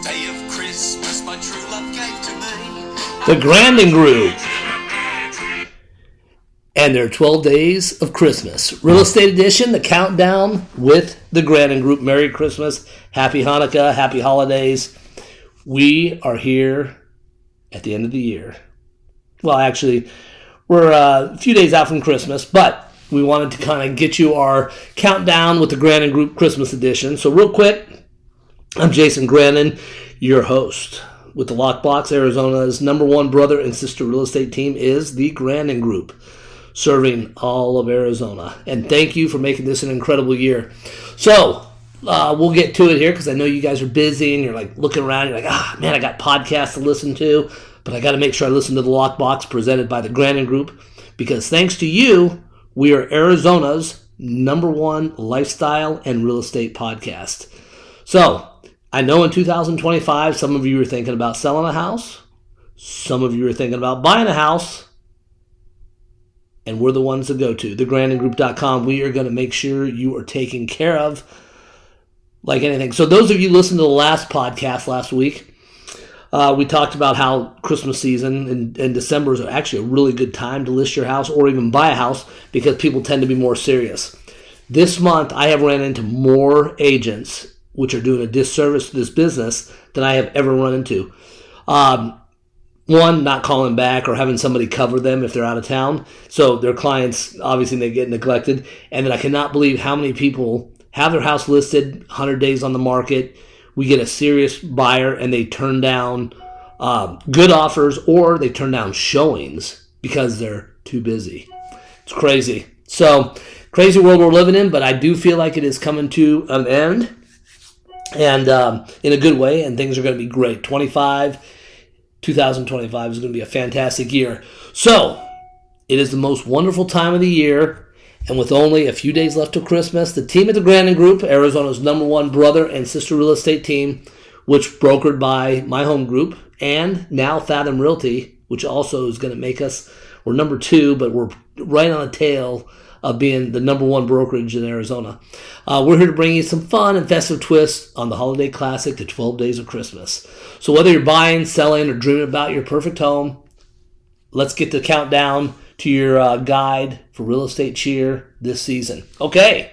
Day of Christmas my true love gave to me. The Grandon Group and their 12 Days of Christmas. Real Estate Edition, the countdown with the Grandon Group. Merry Christmas, Happy Hanukkah, Happy Holidays. We are here at the end of the year. Well, actually, we're a few days out from Christmas, but we wanted to kind of get you our countdown with the Grandon Group Christmas Edition. So real quick, I'm Jason Grandon, your host. With the Lockbox, Arizona's #1 brother and sister real estate team is the Grandon Group, serving all of Arizona. And thank you for making this an incredible year. So we'll get to it here because I know you guys are busy and you're like looking around. You're like, man, I got podcasts to listen to, but I got to make sure I listen to the Lockbox presented by the Grandon Group because thanks to you, we are Arizona's #1 lifestyle and real estate podcast. So I know in 2025, some of you are thinking about selling a house. Some of you are thinking about buying a house. And we're the ones to go to. TheGrandonGroup.com. We are going to make sure you are taken care of like anything. So those of you listening to the last podcast last week, we talked about how Christmas season and December is actually a really good time to list your house or even buy a house because people tend to be more serious. This month, I have ran into more agents which are doing a disservice to this business than I have ever run into. One, not calling back or having somebody cover them if they're out of town. So their clients, obviously, they get neglected. And then I cannot believe how many people have their house listed 100 days on the market. We get a serious buyer and they turn down good offers or they turn down showings because they're too busy. It's crazy. So, crazy world we're living in, but I do feel like it is coming to an end and in a good way, and things are going to be great. 2025 is going to be a fantastic year. So, it is the most wonderful time of the year, and with only a few days left till Christmas, the team at the Grandon Group, Arizona's #1 brother and sister real estate team, which brokered by my home group, and now Fathom Realty, which also is going to make us, we're #2, but we're right on the tail of being the #1 brokerage in Arizona. We're here to bring you some fun and festive twists on the holiday classic, the 12 Days of Christmas. So whether you're buying, selling, or dreaming about your perfect home, let's get the countdown to your guide for real estate cheer this season. Okay,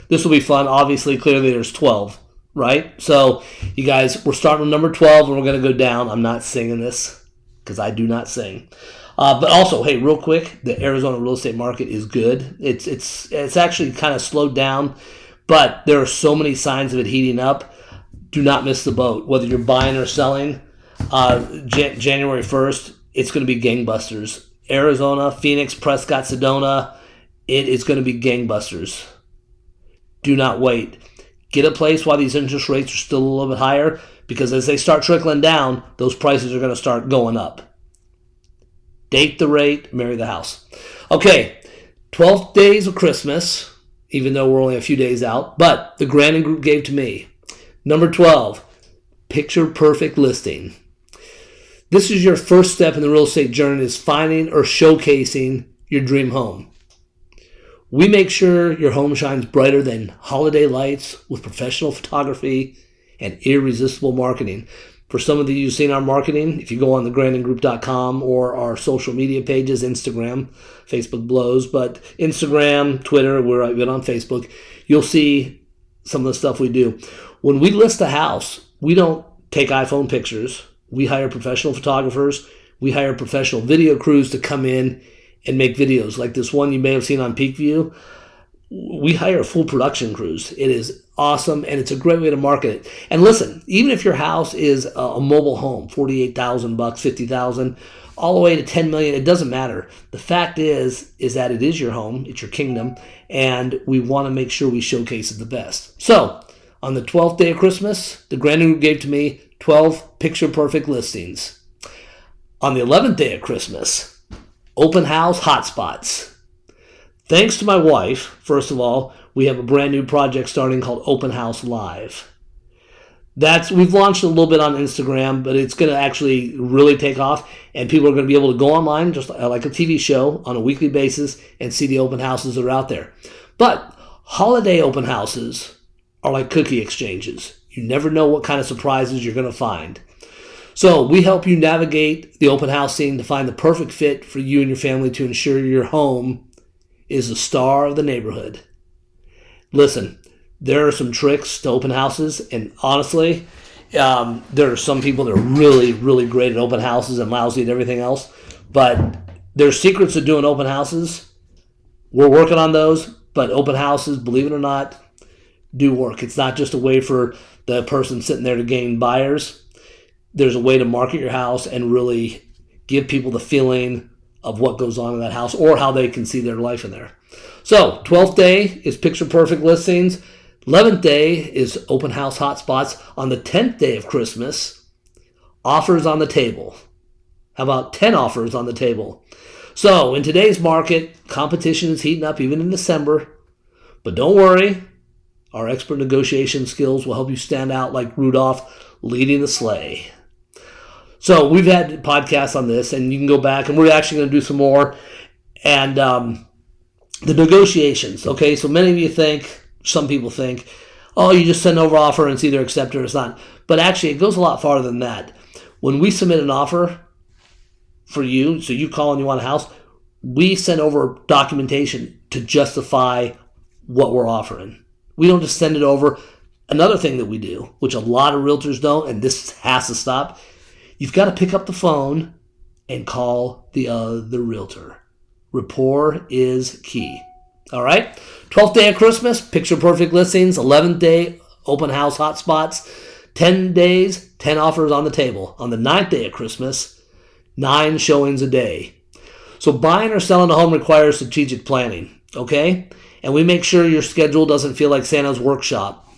this will be fun. Obviously, clearly there's 12, right? So you guys, we're starting with number 12, and we're going to go down. I'm not singing this because I do not sing. But also, hey, real quick, the Arizona real estate market is good. It's actually kind of slowed down, but there are so many signs of it heating up. Do not miss the boat. Whether you're buying or selling, January 1st, it's going to be gangbusters. Arizona, Phoenix, Prescott, Sedona, it is going to be gangbusters. Do not wait. Get a place while these interest rates are still a little bit higher, because as they start trickling down, those prices are going to start going up. Date the rate, marry the house. Okay, 12 days of Christmas, even though we're only a few days out, but the Grandon Group gave to me. Number 12, picture perfect listing. This is your first step in the real estate journey, is finding or showcasing your dream home. We make sure your home shines brighter than holiday lights with professional photography and irresistible marketing. For some of you who've seen our marketing, if you go on thegrandongroup.com or our social media pages, Instagram, Facebook blows, but Instagram, Twitter, we're good on Facebook, you'll see some of the stuff we do. When we list a house, we don't take iPhone pictures. We hire professional photographers. We hire professional video crews to come in and make videos. Like this one you may have seen on Peak View. We hire full production crews. It is awesome, and it's a great way to market it. And listen, even if your house is a mobile home, $48,000, $50,000, all the way to $10 million, it doesn't matter. The fact is that it is your home, it's your kingdom, and we want to make sure we showcase it the best. So, on the 12th day of Christmas, the Grandon Group gave to me 12 picture-perfect listings. On the 11th day of Christmas, open house hotspots. Thanks to my wife, first of all, we have a brand new project starting called Open House Live. We've launched a little bit on Instagram, but it's going to actually really take off, and people are going to be able to go online, just like a TV show, on a weekly basis and see the open houses that are out there. But holiday open houses are like cookie exchanges. You never know what kind of surprises you're going to find. So we help you navigate the open house scene to find the perfect fit for you and your family to ensure your home is the star of the neighborhood. Listen, there are some tricks to open houses, and honestly, there are some people that are really, really great at open houses and lousy at everything else. But there's secrets to doing open houses. We're working on those, but open houses, believe it or not, do work. It's not just a way for the person sitting there to gain buyers. There's a way to market your house and really give people the feeling of what goes on in that house or how they can see their life in there. So 12th day is picture perfect listings. 11th day is open house hotspots. On the 10th day of Christmas, offers on the table. How about 10 offers on the table? So in today's market, competition is heating up even in December. But don't worry, our expert negotiation skills will help you stand out like Rudolph leading the sleigh. So we've had podcasts on this, and you can go back, and we're actually going to do some more. And the negotiations, okay? So many of you think, some people think, oh, you just send over offer and it's either accepted or it's not. But actually, it goes a lot farther than that. When we submit an offer for you, so you call and you want a house, we send over documentation to justify what we're offering. We don't just send it over. Another thing that we do, which a lot of realtors don't, and this has to stop, you've got to pick up the phone and call the other realtor. Rapport is key. All right? 12th day of Christmas, picture perfect listings. 11th day, open house hotspots. 10 days, 10 offers on the table. On the 9th day of Christmas, 9 showings a day. So buying or selling a home requires strategic planning, okay? And we make sure your schedule doesn't feel like Santa's workshop.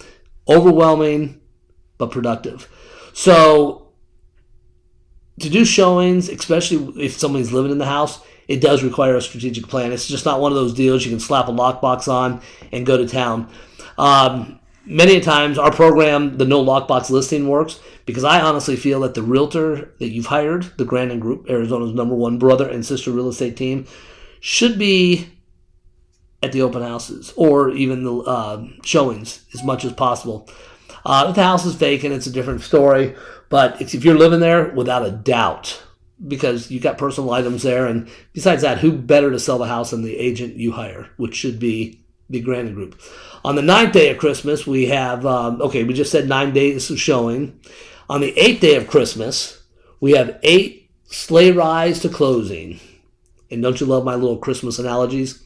Overwhelming, but productive. So to do showings, especially if somebody's living in the house, it does require a strategic plan. It's just not one of those deals you can slap a lockbox on and go to town. Many times our program, the no lockbox listing, works because I honestly feel that the realtor that you've hired, the Grandon Group, Arizona's #1 brother and sister real estate team, should be at the open houses or even the showings as much as possible. If the house is vacant, it's a different story. But if you're living there, without a doubt, because you got personal items there, and besides that, who better to sell the house than the agent you hire, which should be the Grandon Group. On the 9th day of Christmas, we have, we just said 9 days of showing. On the 8th day of Christmas, we have 8 sleigh rides to closing. And don't you love my little Christmas analogies?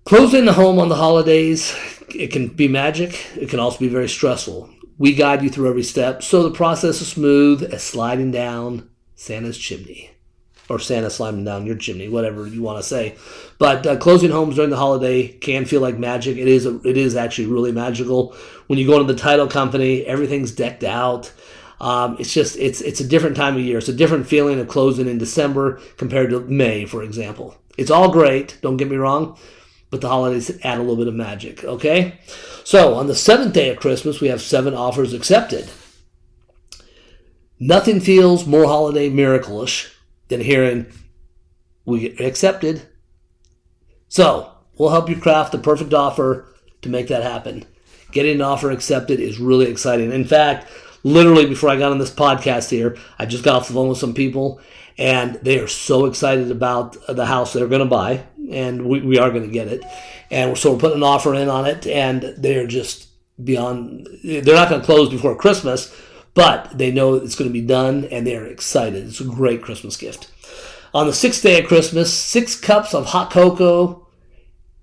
Closing the home on the holidays, it can be magic. It can also be very stressful. We guide you through every step, so the process is smooth as sliding down Santa's chimney. Or Santa sliding down your chimney, whatever you want to say. But closing homes during the holiday can feel like magic. It is actually really magical. When you go into the title company, everything's decked out. It's a different time of year. It's a different feeling of closing in December compared to May, for example. It's all great, don't get me wrong, but the holidays add a little bit of magic, okay? So on the 7th day of Christmas, we have 7 offers accepted. Nothing feels more holiday miracle-ish than hearing, we get accepted. So we'll help you craft the perfect offer to make that happen. Getting an offer accepted is really exciting. In fact, literally before I got on this podcast here, I just got off the phone with some people, and they are so excited about the house they're going to buy, and we are going to get it. And so we're putting an offer in on it, and they're just beyond, they're not going to close before Christmas, but they know it's going to be done, and they're excited. It's a great Christmas gift. On the 6th day of Christmas, 6 cups of hot cocoa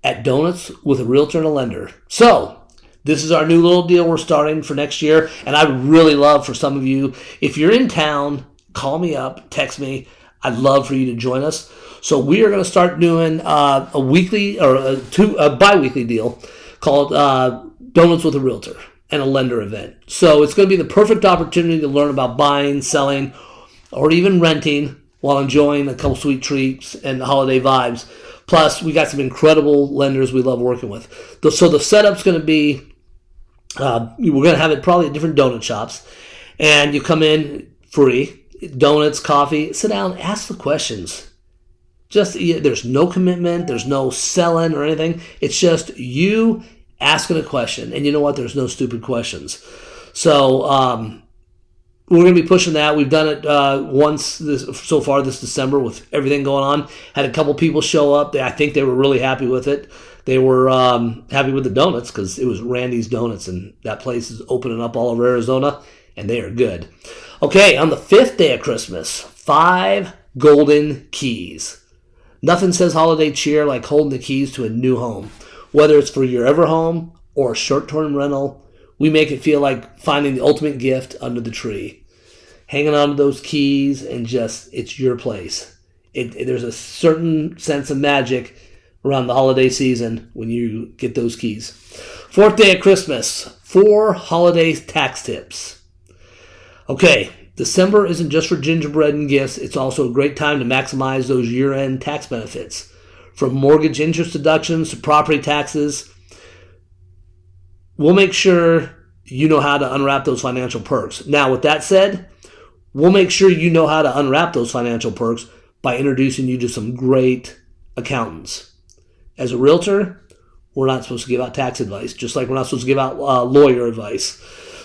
at Donuts with a realtor and a lender. So this is our new little deal we're starting for next year, and I would really love for some of you, if you're in town, call me up, text me. I'd love for you to join us. So we are going to start doing a weekly or a bi-weekly deal called Donuts with a Realtor and a lender event. So it's going to be the perfect opportunity to learn about buying, selling, or even renting while enjoying a couple sweet treats and holiday vibes. Plus, we got some incredible lenders we love working with. So the setup's going to be, we're going to have it probably at different donut shops. And you come in free, donuts, coffee, sit down, ask the questions. There's no commitment, there's no selling or anything. It's just you asking a question. And you know what? There's no stupid questions. So we're going to be pushing that. We've done it once so far this December with everything going on. Had a couple people show up. I think they were really happy with it. They were happy with the donuts because it was Randy's Donuts, and that place is opening up all over Arizona, and they are good. Okay, on the 5th day of Christmas, 5 golden keys. Nothing says holiday cheer like holding the keys to a new home. Whether it's for your ever home or a short-term rental, we make it feel like finding the ultimate gift under the tree. Hanging on to those keys and just, it's your place. There's a certain sense of magic around the holiday season when you get those keys. 4th day of Christmas, 4 holiday tax tips. Okay, December isn't just for gingerbread and gifts. It's also a great time to maximize those year-end tax benefits. From mortgage interest deductions to property taxes, we'll make sure you know how to unwrap those financial perks. Now, with that said, we'll make sure you know how to unwrap those financial perks by introducing you to some great accountants. As a realtor, we're not supposed to give out tax advice, just like we're not supposed to give out lawyer advice.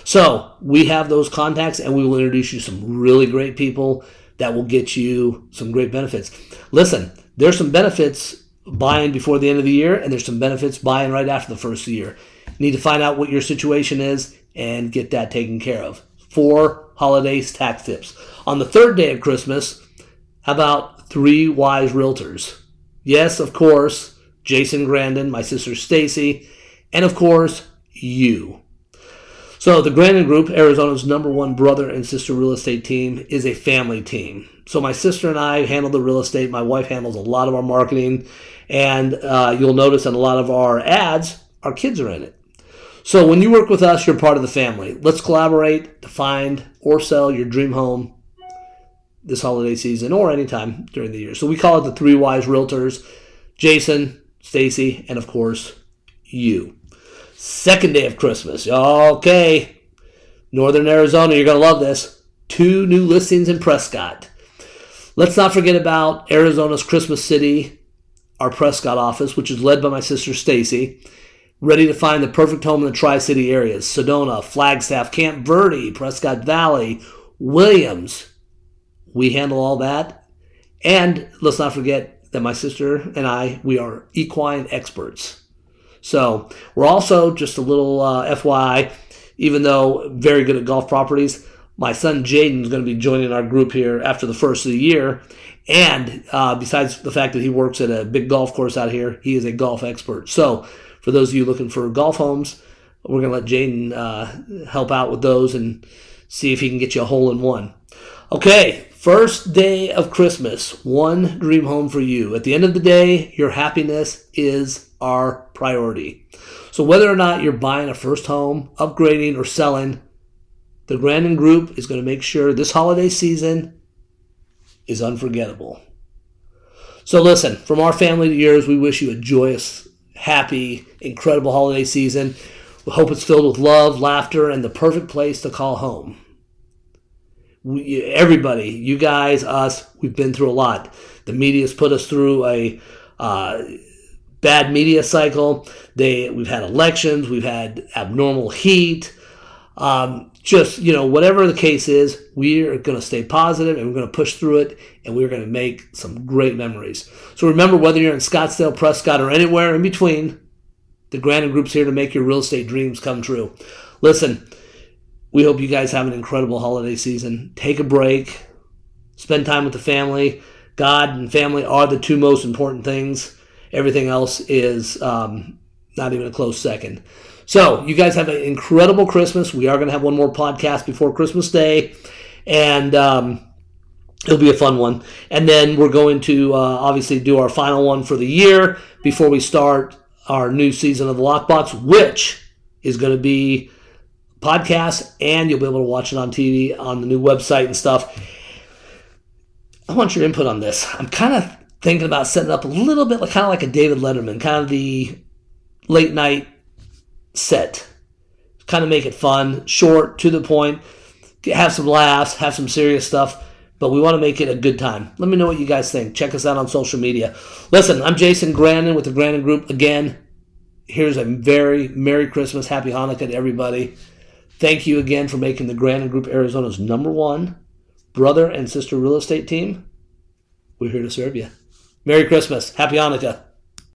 So we have those contacts, and we will introduce you to some really great people that will get you some great benefits. Listen, there's some benefits buying before the end of the year, and there's some benefits buying right after the first of the year. You need to find out what your situation is and get that taken care of. 4 holidays tax tips. On the 3rd day of Christmas, how about 3 wise realtors? Yes, of course, Jason Grandon, my sister Stacey, and of course, you. So the Grandon Group, Arizona's #1 brother and sister real estate team, is a family team. So my sister and I handle the real estate. My wife handles a lot of our marketing. And you'll notice in a lot of our ads, our kids are in it. So when you work with us, you're part of the family. Let's collaborate to find or sell your dream home this holiday season or anytime during the year. So we call it the 3 wise realtors: Jason, Stacey, and of course, you. 2nd day of Christmas. Okay, Northern Arizona, you're going to love this. 2 new listings in Prescott. Let's not forget about Arizona's Christmas City, our Prescott office, which is led by my sister Stacey, ready to find the perfect home in the Tri-City areas: Sedona, Flagstaff, Camp Verde, Prescott Valley, Williams. We handle all that. And let's not forget that my sister and I, we are equine experts. So we're also, just a little FYI, even though very good at golf properties, my son Jaden's going to be joining our group here after the first of the year. And besides the fact that he works at a big golf course out here, he is a golf expert. So for those of you looking for golf homes, we're going to let Jaden help out with those and see if he can get you a hole-in-one. Okay, 1st day of Christmas, 1 dream home for you. At the end of the day, your happiness is our priority. So whether or not you're buying a first home, upgrading, or selling, the Grandon Group is going to make sure this holiday season is unforgettable. So listen, from our family to yours, we wish you a joyous, happy, incredible holiday season. We hope it's filled with love, laughter, and the perfect place to call home. Everybody, you guys, us, we've been through a lot. The media's put us through a bad media cycle. We've had elections. We've had abnormal heat. Whatever the case is, we are going to stay positive and we're going to push through it, and we're going to make some great memories. So remember, whether you're in Scottsdale, Prescott, or anywhere in between, the Grandon Group's here to make your real estate dreams come true. Listen, we hope you guys have an incredible holiday season. Take a break. Spend time with the family. God and family are the 2 most important things. Everything else is not even a close second. So you guys have an incredible Christmas. We are going to have one more podcast before Christmas Day, and it'll be a fun one. And then we're going to obviously do our final one for the year before we start our new season of the Lockbox, which is going to be podcast, and you'll be able to watch it on TV on the new website and stuff. I want your input on this. I'm kind of thinking about setting up a little bit kind of like a David Letterman, kind of the late night set. Kind of make it fun, short, to the point, have some laughs, have some serious stuff, but we want to make it a good time. Let me know what you guys think. Check us out on social media. Listen, I'm Jason Grandon with the Grandon Group. Again, here's a very Merry Christmas, Happy Hanukkah to everybody. Thank you again for making the Grandon Group Arizona's #1 brother and sister real estate team. We're here to serve you. Merry Christmas. Happy Hanukkah.